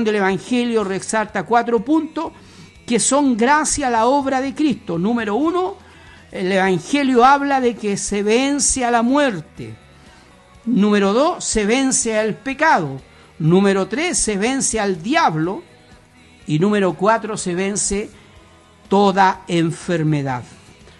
del Evangelio resalta 4 puntos que son gracias a la obra de Cristo. Número 1, el Evangelio habla de que se vence a la muerte. Número 2, se vence al pecado. Número 3, se vence al diablo. Y número 4, se vence toda enfermedad.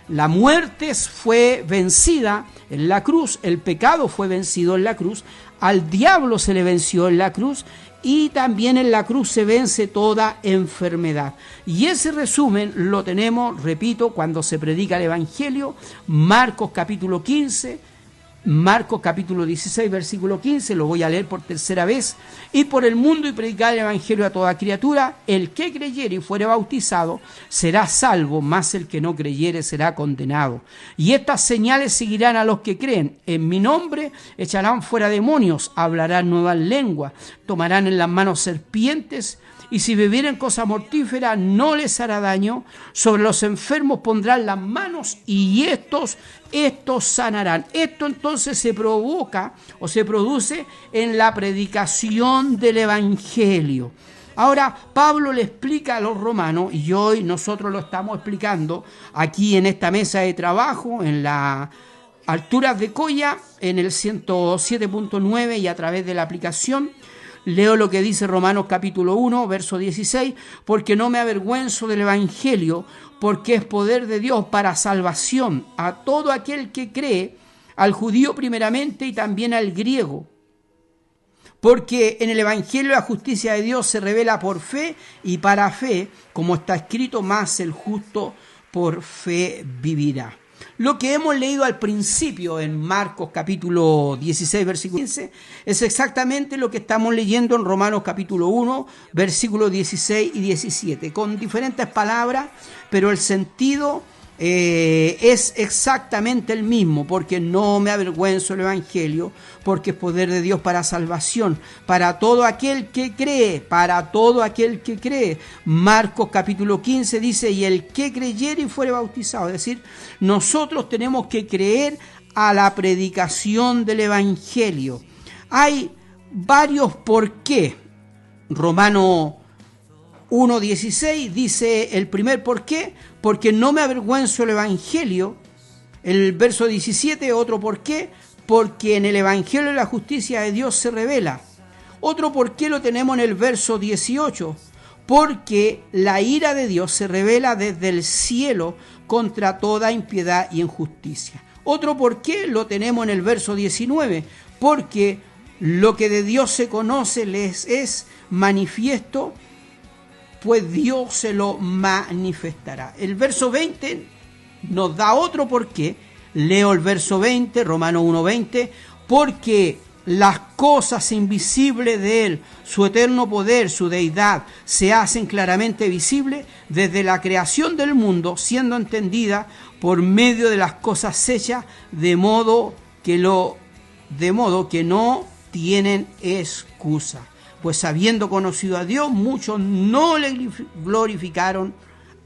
La muerte fue vencida en la cruz, el pecado fue vencido en la cruz, al diablo se le venció en la cruz y también en la cruz se vence toda enfermedad. Y ese resumen lo tenemos, repito, cuando se predica el Evangelio, Marcos capítulo 15, Marcos capítulo 16, versículo 15, lo voy a leer por tercera vez. Ir por el mundo y predicar el Evangelio a toda criatura. El que creyere y fuere bautizado será salvo, mas el que no creyere será condenado. Y estas señales seguirán a los que creen. En mi nombre echarán fuera demonios, hablarán nuevas lenguas, tomarán en las manos serpientes, y si bebieren cosa mortífera no les hará daño. Sobre los enfermos pondrán las manos y estos sanarán. Esto entonces se provoca o se produce en la predicación del Evangelio. Ahora Pablo le explica a los romanos, y hoy nosotros lo estamos explicando aquí en esta mesa de trabajo, en la alturas de Coya, en el 107.9 y a través de la aplicación. Leo lo que dice Romanos capítulo 1, verso 16, porque no me avergüenzo del Evangelio, porque es poder de Dios para salvación a todo aquel que cree, al judío primeramente y también al griego. Porque en el Evangelio la justicia de Dios se revela por fe y para fe, como está escrito, más el justo por fe vivirá. Lo que hemos leído al principio en Marcos capítulo 16, versículo 15, es exactamente lo que estamos leyendo en Romanos capítulo 1, versículos 16 y 17, con diferentes palabras, pero el sentido es exactamente el mismo, porque no me avergüenzo del Evangelio, porque es poder de Dios para salvación, para todo aquel que cree, para todo aquel que cree. Marcos capítulo 15 dice, y el que creyere y fuere bautizado, es decir, nosotros tenemos que creer a la predicación del Evangelio. Hay varios por qué. Romanos 1.16 dice el primer por qué, porque no me avergüenzo del Evangelio. El verso 17, otro por qué, porque en el Evangelio la justicia de Dios se revela. Otro por qué lo tenemos en el verso 18, porque la ira de Dios se revela desde el cielo contra toda impiedad y injusticia. Otro por qué lo tenemos en el verso 19, porque lo que de Dios se conoce les es manifiesto, pues Dios se lo manifestará. El verso 20 nos da otro porqué. Leo el verso 20, Romanos 1:20, porque las cosas invisibles de Él, su eterno poder, su deidad, se hacen claramente visibles desde la creación del mundo, siendo entendida por medio de las cosas hechas, de modo que no tienen excusa. Pues habiendo conocido a Dios, muchos no le glorificaron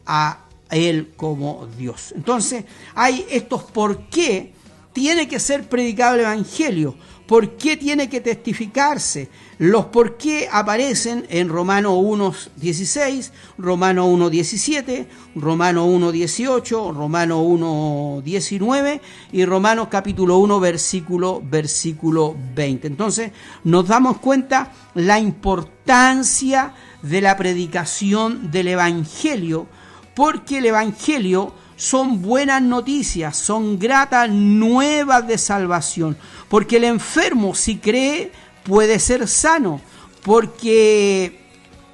a Él como Dios. Entonces, hay estos por qué tiene que ser predicado el Evangelio, por qué tiene que testificarse. Los por qué aparecen en Romanos 1.16, Romanos 1.17, Romanos 1.18, Romanos 1.19 y Romanos capítulo 1, versículo 20. Entonces, nos damos cuenta la importancia de la predicación del Evangelio, porque el Evangelio son buenas noticias, son gratas nuevas de salvación, porque el enfermo, si cree, puede ser sano, porque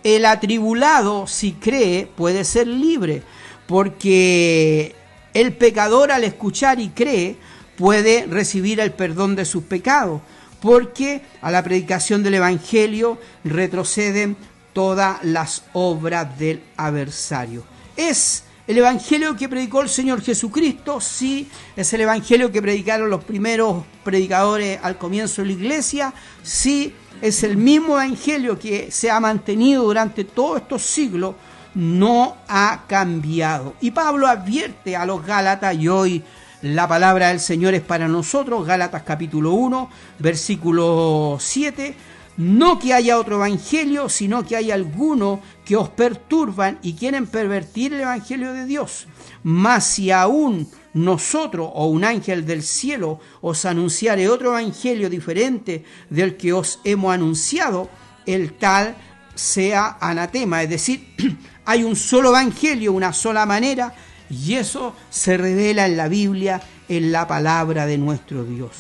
el atribulado, si cree, puede ser libre, porque el pecador, al escuchar y cree, puede recibir el perdón de sus pecados, porque a la predicación del Evangelio retroceden todas las obras del adversario. ¿Es el Evangelio que predicó el Señor Jesucristo? Sí. ¿Es el Evangelio que predicaron los primeros predicadores al comienzo de la iglesia? Sí. ¿Es el mismo Evangelio que se ha mantenido durante todos estos siglos? No ha cambiado. Y Pablo advierte a los Gálatas, y hoy la palabra del Señor es para nosotros, Gálatas capítulo 1, versículo 7, No que haya otro evangelio, sino que hay algunos que os perturban y quieren pervertir el evangelio de Dios. Mas si aún nosotros o un ángel del cielo os anunciare otro evangelio diferente del que os hemos anunciado, el tal sea anatema. Es decir, hay un solo evangelio, una sola manera, y eso se revela en la Biblia, en la palabra de nuestro Dios.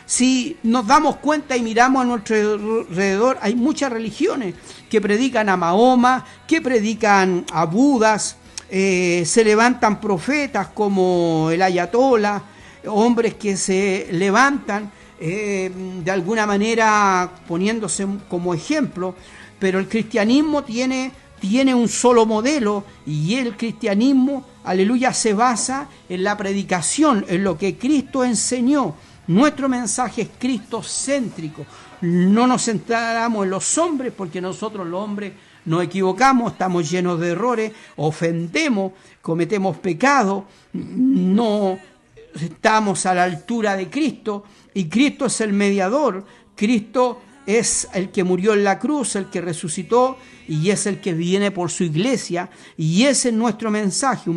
Si nos damos cuenta y miramos a nuestro alrededor, hay muchas religiones que predican a Mahoma, que predican a Budas, se levantan profetas como el Ayatollah, hombres que se levantan de alguna manera poniéndose como ejemplo, pero el cristianismo tiene un solo modelo, y el cristianismo, aleluya, se basa en la predicación, en lo que Cristo enseñó. Nuestro mensaje es cristocéntrico. No nos centramos en los hombres, porque nosotros los hombres nos equivocamos, estamos llenos de errores, ofendemos, cometemos pecado, no estamos a la altura de Cristo, y Cristo es el mediador. Cristo es el que murió en la cruz, el que resucitó, y es el que viene por su iglesia, y ese es nuestro mensaje.